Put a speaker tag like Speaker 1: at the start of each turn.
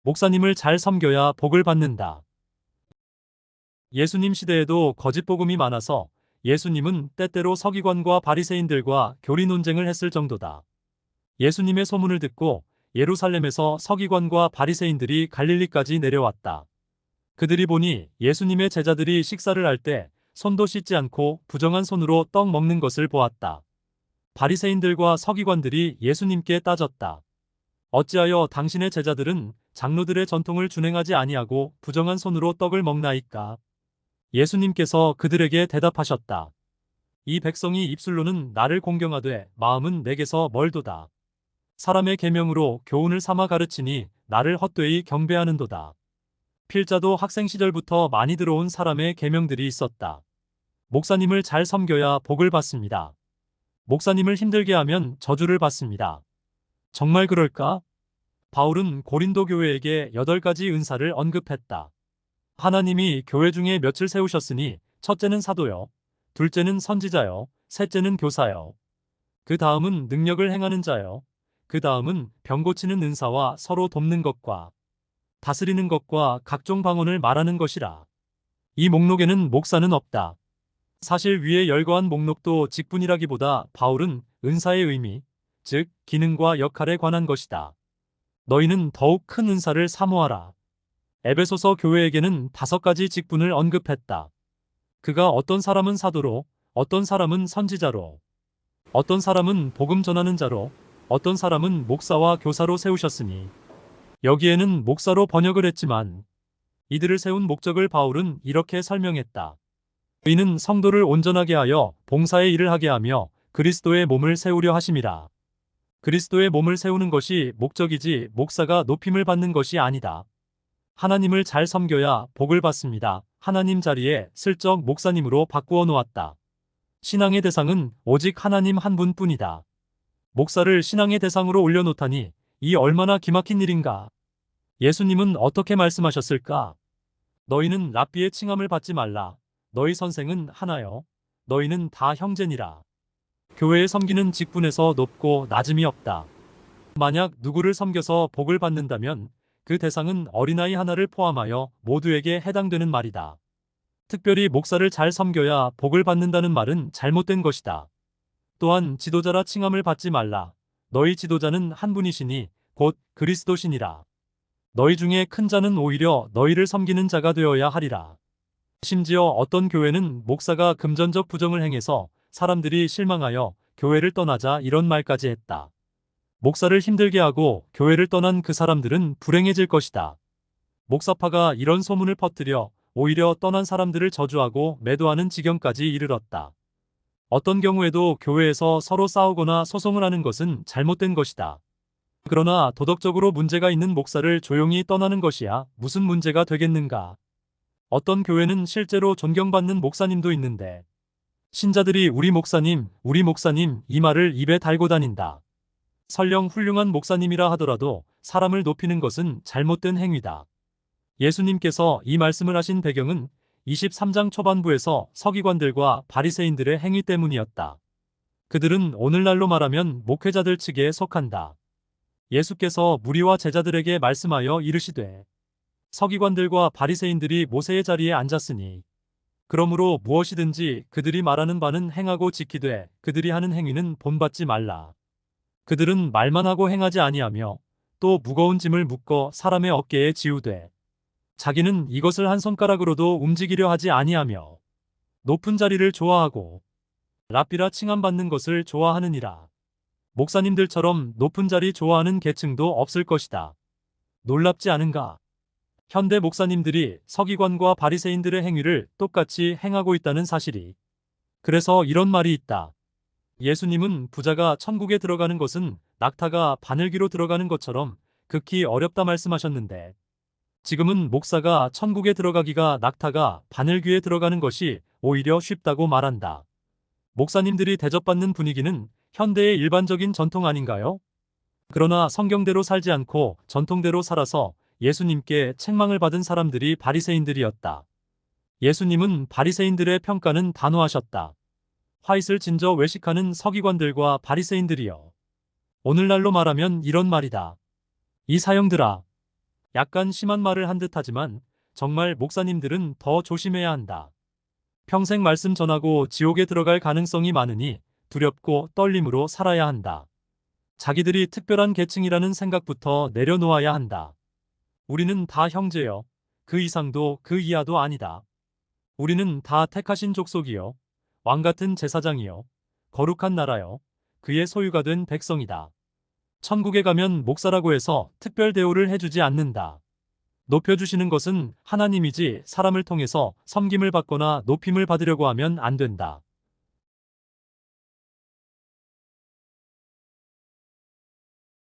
Speaker 1: 목사님을 잘 섬겨야 복을 받는다. 예수님 시대에도 거짓 복음이 많아서 예수님은 때때로 서기관과 바리새인들과 교리 논쟁을 했을 정도다. 예수님의 소문을 듣고 예루살렘에서 서기관과 바리새인들이 갈릴리까지 내려왔다. 그들이 보니 예수님의 제자들이 식사를 할 때 손도 씻지 않고 부정한 손으로 떡 먹는 것을 보았다. 바리새인들과 서기관들이 예수님께 따졌다. 어찌하여 당신의 제자들은 장로들의 전통을 준행하지 아니하고 부정한 손으로 떡을 먹나이까? 예수님께서 그들에게 대답하셨다. 이 백성이 입술로는 나를 공경하되 마음은 내게서 멀도다. 사람의 계명으로 교훈을 삼아 가르치니 나를 헛되이 경배하는도다. 필자도 학생 시절부터 많이 들어온 사람의 계명들이 있었다. 목사님을 잘 섬겨야 복을 받습니다. 목사님을 힘들게 하면 저주를 받습니다. 정말 그럴까? 바울은 고린도 교회에게 8가지 은사를 언급했다. 하나님이 교회 중에 몇을 세우셨으니 첫째는 사도요, 둘째는 선지자요, 셋째는 교사요. 그 다음은 능력을 행하는 자요. 그 다음은 병 고치는 은사와 서로 돕는 것과 다스리는 것과 각종 방언을 말하는 것이라. 이 목록에는 목사는 없다. 사실 위에 열거한 목록도 직분이라기보다 바울은 은사의 의미, 즉 기능과 역할에 관한 것이다. 너희는 더욱 큰 은사를 사모하라. 에베소서 교회에게는 5가지 직분을 언급했다. 그가 어떤 사람은 사도로, 어떤 사람은 선지자로, 어떤 사람은 복음 전하는 자로, 어떤 사람은 목사와 교사로 세우셨으니, 여기에는 목사로 번역을 했지만 이들을 세운 목적을 바울은 이렇게 설명했다. 이는 성도를 온전하게 하여 봉사의 일을 하게 하며 그리스도의 몸을 세우려 하심이라. 그리스도의 몸을 세우는 것이 목적이지 목사가 높임을 받는 것이 아니다. 하나님을 잘 섬겨야 복을 받습니다. 하나님 자리에 슬쩍 목사님으로 바꾸어 놓았다. 신앙의 대상은 오직 하나님 한 분뿐이다. 목사를 신앙의 대상으로 올려놓다니 이 얼마나 기막힌 일인가. 예수님은 어떻게 말씀하셨을까? 너희는 랍비의 칭함을 받지 말라. 너희 선생은 하나요. 너희는 다 형제니라. 교회에 섬기는 직분에서 높고 낮음이 없다. 만약 누구를 섬겨서 복을 받는다면 그 대상은 어린아이 하나를 포함하여 모두에게 해당되는 말이다. 특별히 목사를 잘 섬겨야 복을 받는다는 말은 잘못된 것이다. 또한 지도자라 칭함을 받지 말라. 너희 지도자는 한 분이시니 곧 그리스도시니라. 너희 중에 큰 자는 오히려 너희를 섬기는 자가 되어야 하리라. 심지어 어떤 교회는 목사가 금전적 부정을 행해서 사람들이 실망하여 교회를 떠나자 이런 말까지 했다. 목사를 힘들게 하고 교회를 떠난 그 사람들은 불행해질 것이다. 목사파가 이런 소문을 퍼뜨려 오히려 떠난 사람들을 저주하고 매도하는 지경까지 이르렀다. 어떤 경우에도 교회에서 서로 싸우거나 소송을 하는 것은 잘못된 것이다. 그러나 도덕적으로 문제가 있는 목사를 조용히 떠나는 것이야 무슨 문제가 되겠는가? 어떤 교회는 실제로 존경받는 목사님도 있는데 신자들이 우리 목사님 이 말을 입에 달고 다닌다. 설령 훌륭한 목사님이라 하더라도 사람을 높이는 것은 잘못된 행위다. 예수님께서 이 말씀을 하신 배경은 23장 초반부에서 서기관들과 바리새인들의 행위 때문이었다. 그들은 오늘날로 말하면 목회자들 측에 속한다. 예수께서 무리와 제자들에게 말씀하여 이르시되 서기관들과 바리새인들이 모세의 자리에 앉았으니 그러므로 무엇이든지 그들이 말하는 바는 행하고 지키되 그들이 하는 행위는 본받지 말라. 그들은 말만 하고 행하지 아니하며 또 무거운 짐을 묶어 사람의 어깨에 지우되 자기는 이것을 한 손가락으로도 움직이려 하지 아니하며 높은 자리를 좋아하고 랍비라 칭함받는 것을 좋아하느니라. 목사님들처럼 높은 자리 좋아하는 계층도 없을 것이다. 놀랍지 않은가? 현대 목사님들이 서기관과 바리새인들의 행위를 똑같이 행하고 있다는 사실이. 그래서 이런 말이 있다. 예수님은 부자가 천국에 들어가는 것은 낙타가 바늘귀로 들어가는 것처럼 극히 어렵다 말씀하셨는데 지금은 목사가 천국에 들어가기가 낙타가 바늘귀에 들어가는 것이 오히려 쉽다고 말한다. 목사님들이 대접받는 분위기는 현대의 일반적인 전통 아닌가요? 그러나 성경대로 살지 않고 전통대로 살아서 예수님께 책망을 받은 사람들이 바리새인들이었다. 예수님은 바리새인들의 평가는 단호하셨다. 화잇을 진저 외식하는 서기관들과 바리새인들이여. 오늘날로 말하면 이런 말이다. 이 사형들아. 약간 심한 말을 한 듯하지만 정말 목사님들은 더 조심해야 한다. 평생 말씀 전하고 지옥에 들어갈 가능성이 많으니 두렵고 떨림으로 살아야 한다. 자기들이 특별한 계층이라는 생각부터 내려놓아야 한다. 우리는 다 형제여. 그 이상도 그 이하도 아니다. 우리는 다 택하신 족속이요. 왕같은 제사장이요. 거룩한 나라요. 그의 소유가 된 백성이다. 천국에 가면 목사라고 해서 특별 대우를 해주지 않는다. 높여주시는 것은 하나님이지 사람을 통해서 섬김을 받거나 높임을 받으려고 하면 안 된다.